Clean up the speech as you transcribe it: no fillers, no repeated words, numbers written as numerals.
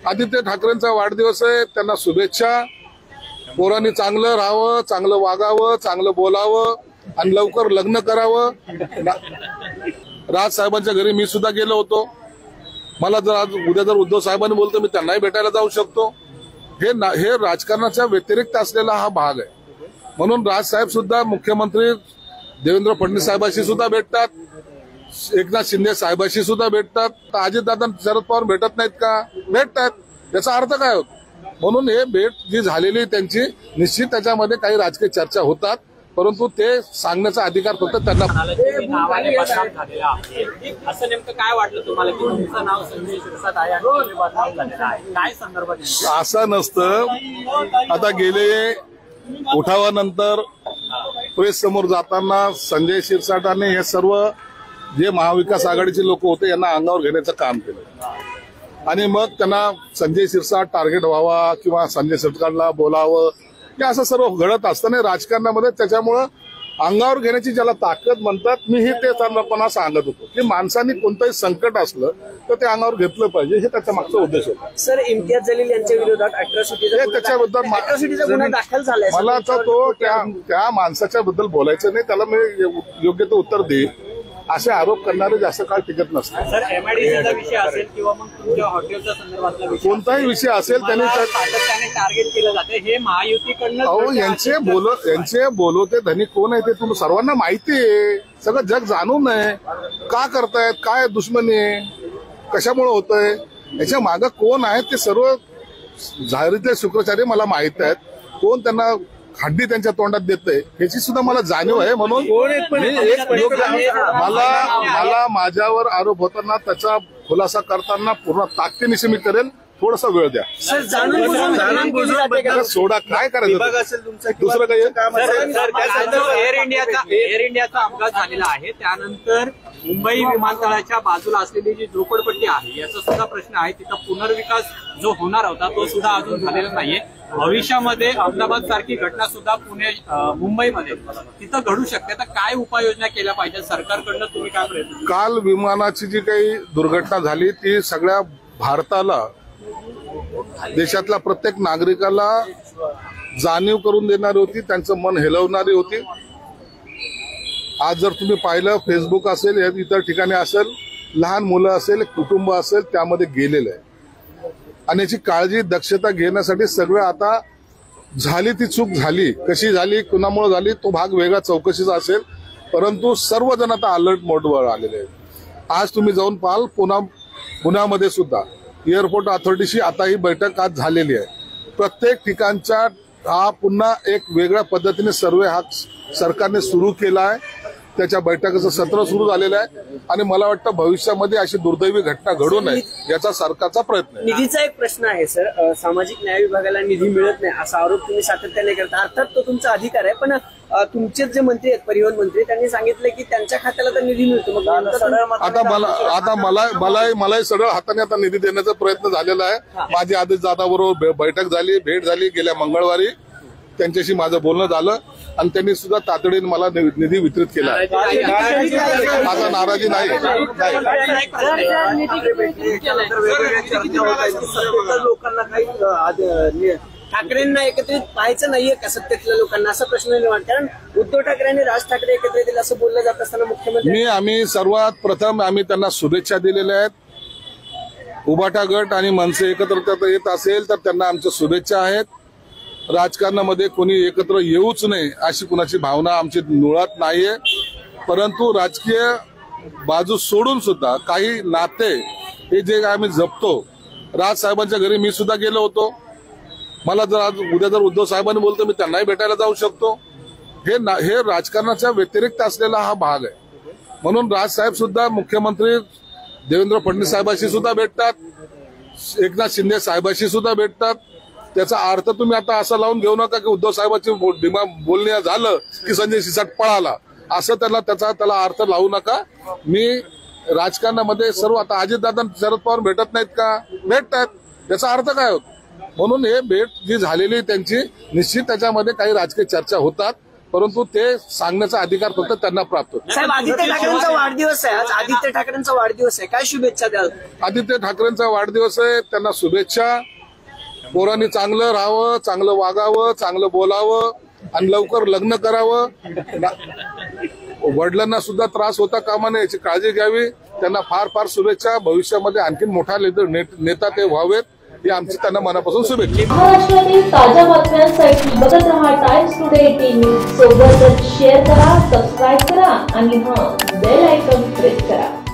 आदित्य ठाकरेंचा वाढदिवस आहे, त्यांना शुभेच्छा. पोरांनी चांगलं राहावं, चांगलं वागावं, चांगलं बोलावं आणि लवकर लग्न करावं. राज साहेबांच्या घरी मी सुद्धा गेलो होतो. मला जर आज उद्या जर उद्धव साहेबांनी बोलतो मी त्यांनाही भेटायला जाऊ शकतो. हे राजकारणाच्या व्यतिरिक्त असलेला हा भाग आहे. म्हणून राज साहेब सुद्धा मुख्यमंत्री देवेंद्र फडणवीस साहेबांशी सुद्धा भेटतात, एकनाथ शिंदे साहेबांशी सुद्धा भेटतात. अजितदादा शरद पवार भेटत नाहीत का? भेटतात. याचा अर्थ काय होतो? म्हणून हे भेट जी झालेली त्यांची निश्चित त्याच्यामध्ये काही राजकीय चर्चा होतात, परंतु ते सांगण्याचा अधिकार फक्त त्यांना. असं नेमकं काय वाटलं तुम्हाला की तुमचं नाव संजय शिरसाट आहे आणि बदनाम झालेलं आहे? काय संदर्भात? असं नसतं. आता गेले उठावानंतर प्रेस समोर जाताना संजय शिरसाटाने हे सर्व जे महाविकास आघाडीचे लोक होते यांना अंगावर घेण्याचं काम केलं आणि मग त्यांना संजय शिरसाट टार्गेट व्हावा किंवा संजय शिरसाटला बोलावं हे असं सर्व घडत असताना राजकारणामध्ये त्याच्यामुळं अंगावर घेण्याची ज्याला ताकद म्हणतात, मीही ते त्यांना सांगत होतो की माणसांनी कोणतंही संकट असलं तर ते अंगावर घेतलं पाहिजे, हे त्याचा मागचा उद्देश होता. सर, इम्तियाज जलील यांच्या विरोधात त्याच्याबद्दल गुन्हा दाखल झालाय. मला तर तो त्या माणसाच्या बद्दल बोलायचं नाही, त्याला मी योग्य ते उत्तर देईल. असे आरोप करणारे जास्त काळ टिकत नसतात. सर, एमआयडीसीचा विषय असेल किंवा मग तुमच्या हॉटेलच्या संदर्भातला विषय, कोणताही विषय असेल त्यांनी टार्गेट केलं जाते. हे महायुतीकडनं यांचे बोलवते धनी कोण आहे ते तुम्ही सर्वांना माहिती आहे. सगळं जग जाणून आहे का करतायत, काय दुश्मनी आहे, कशामुळे होतंय, याच्या मागं कोण आहे ते सर्व जाहीरते शुक्राचार्य मला माहित आहेत. कोण त्यांना हड्डी त्यांच्या तोंडात देतंय याची सुद्धा मला जाणीव आहे. म्हणून मला माझ्यावर आरोप होताना त्याचा खुलासा करताना पूर्ण ताकदीनिशी मी करेल. थोडासा वेळ द्या. सोडा, काय करायचं दुसरं काही. एअर इंडियाचा अपघात झालेला आहे, त्यानंतर मुंबई विमानतळाच्या बाजूला असलेली जी झोपडपट्टी आहे याचा सुद्धा प्रश्न आहे. तिथं पुनर्विकास जो होणार होता तो सुद्धा अजून झालेला नाहीये. भविष्यामध्ये अहमदाबाद सारखी घटना सुद्धा मुंबईमध्ये तिथं घडू शकते. तर काय उपाययोजना केल्या पाहिजे सरकारकडनं? तुम्ही काय प्रयत्न? काल विमानाची जी काही दुर्घटना झाली ती सगळ्या भारताला, देशातल्या प्रत्येक नागरिकाला जाणीव करून देणारी होती, त्यांचं मन हेलवणारी होती. आज जर तुम्ही पाहिलं फेसबुक असेल, इतर ठिकाणी असेल, लहान मुलं असेल, कुटुंब असेल, त्यामध्ये गेलेलं आहे. आणि याची काळजी दक्षता घेण्यासाठी सगळं आता झाली ती चूक झाली, कशी झाली, कुणामुळे झाली तो भाग वेगळा चौकशीचा असेल, परंतु सर्वजण आता अलर्ट मोडवर आलेले आहेत. आज तुम्ही जाऊन पाहाल पुण्यामध्ये सुद्धा एअरपोर्ट अथॉरिटीशी आता ही बैठक आज झालेली आहे. प्रत्येक ठिकाणच्या हा पुन्हा एक वेगळ्या पद्धतीने सर्वे हा सरकारने सुरू केला आहे. त्याच्या बैठकीचं सत्र सुरू झालेलं आहे आणि मला वाटतं भविष्यामध्ये अशी दुर्दैवी घटना घडू नये याचा सरकारचा प्रयत्न आहे. निधीचा एक प्रश्न आहे सर. सामाजिक न्याय विभागाला निधी मिळत नाही असा आरोप तुम्ही सातत्याने करता. अर्थात तो तुमचा अधिकार आहे, पण तुमचेच जे मंत्री आहेत, परिवहन मंत्री, त्यांनी सांगितलं की त्यांच्या खात्याला तर निधी मिळतो. मलाही सरळ हाताने आता निधी देण्याचा प्रयत्न झालेला आहे. माझी आदेश दादाबरोबर बैठक झाली, भेट झाली गेल्या मंगळवारी. त्यांच्याशी माझं बोलणं झालं आणि त्यांनी सुद्धा तातडीने मला निधी वितरित केला. माझा नाराजी नाही. लोकांना काही ठाकरेंना एकत्रित पाहायचं नाहीये का सत्तेतल्या लोकांना, असा प्रश्न निर्माण? कारण उद्धव ठाकरे आणि राज ठाकरे एकत्र येतील असं बोललं जात असताना मुख्यमंत्री आम्ही सर्वात प्रथम त्यांना शुभेच्छा दिलेल्या आहेत. उभाटा गट आणि मनसे एकत्र येत असेल तर त्यांना आमच्या शुभेच्छा आहेत. राजकारणामध्ये कोणी एकत्र येऊच नये अशी कुणाची भावना आमची मुळात नाहीये, परंतु राजकीय बाजू सोडून सुद्धा काही नाते हे जे आम्ही जपतो. राज साहेबांच्या घरी मी सुद्धा गेलो होतो. मला जर आज उद्या जर उद्धव साहेबांनी बोलतो मी त्यांनाही भेटायला जाऊ शकतो. हे राजकारणाच्या व्यतिरिक्त असलेला हा भाग आहे. म्हणून राज साहेब सुद्धा मुख्यमंत्री देवेंद्र फडणवीस साहेबांशी सुद्धा भेटतात, एकनाथ शिंदे साहेबांशी सुद्धा भेटतात. त्याचा अर्थ तुम्ही आता असं लावून घेऊ नका की उद्धव साहेबांची बोलणं झालं की संजय शिरसाट पळाला, असं त्याला अर्थ लावू नका. मी राजकारणामध्ये सर्व आता अजितदादा शरद पवार भेटत नाहीत का? भेटतात. याचा अर्थ काय होतो? म्हणून हे भेट जी झालेली त्यांची निश्चित त्याच्यामध्ये काही राजकीय चर्चा होतात, परंतु ते सांगण्याचा अधिकार फक्त त्यांना प्राप्त होतो. साहेब, आदित्य ठाकरेंचा वाढदिवस आहे आज. आदित्य ठाकरेंचा वाढदिवस आहे, काय शुभेच्छा द्याल? आदित्य ठाकरेंचा वाढदिवस आहे, त्यांना शुभेच्छा. पोरांनी चांगलं राहावं, चांगलं वागावं, चांगलं बोलावं आणि लवकर लग्न करावं. वडिलांना सुद्धा त्रास होता कामा नये याची काळजी घ्यावी. त्यांना फार फार शुभेच्छा. भविष्यामध्ये आणखी मोठा नेता ते व्हावेत ही आमची त्यांना मनापासून शुभेच्छा. महाराष्ट्रातील ताज्या बातम्यांसाठी बघत रहा टाइम्स टुडे 18 न्यूज. सोबतच शेअर करा, सबस्क्राईब करा आणि बेल आयकॉन प्रेस करा.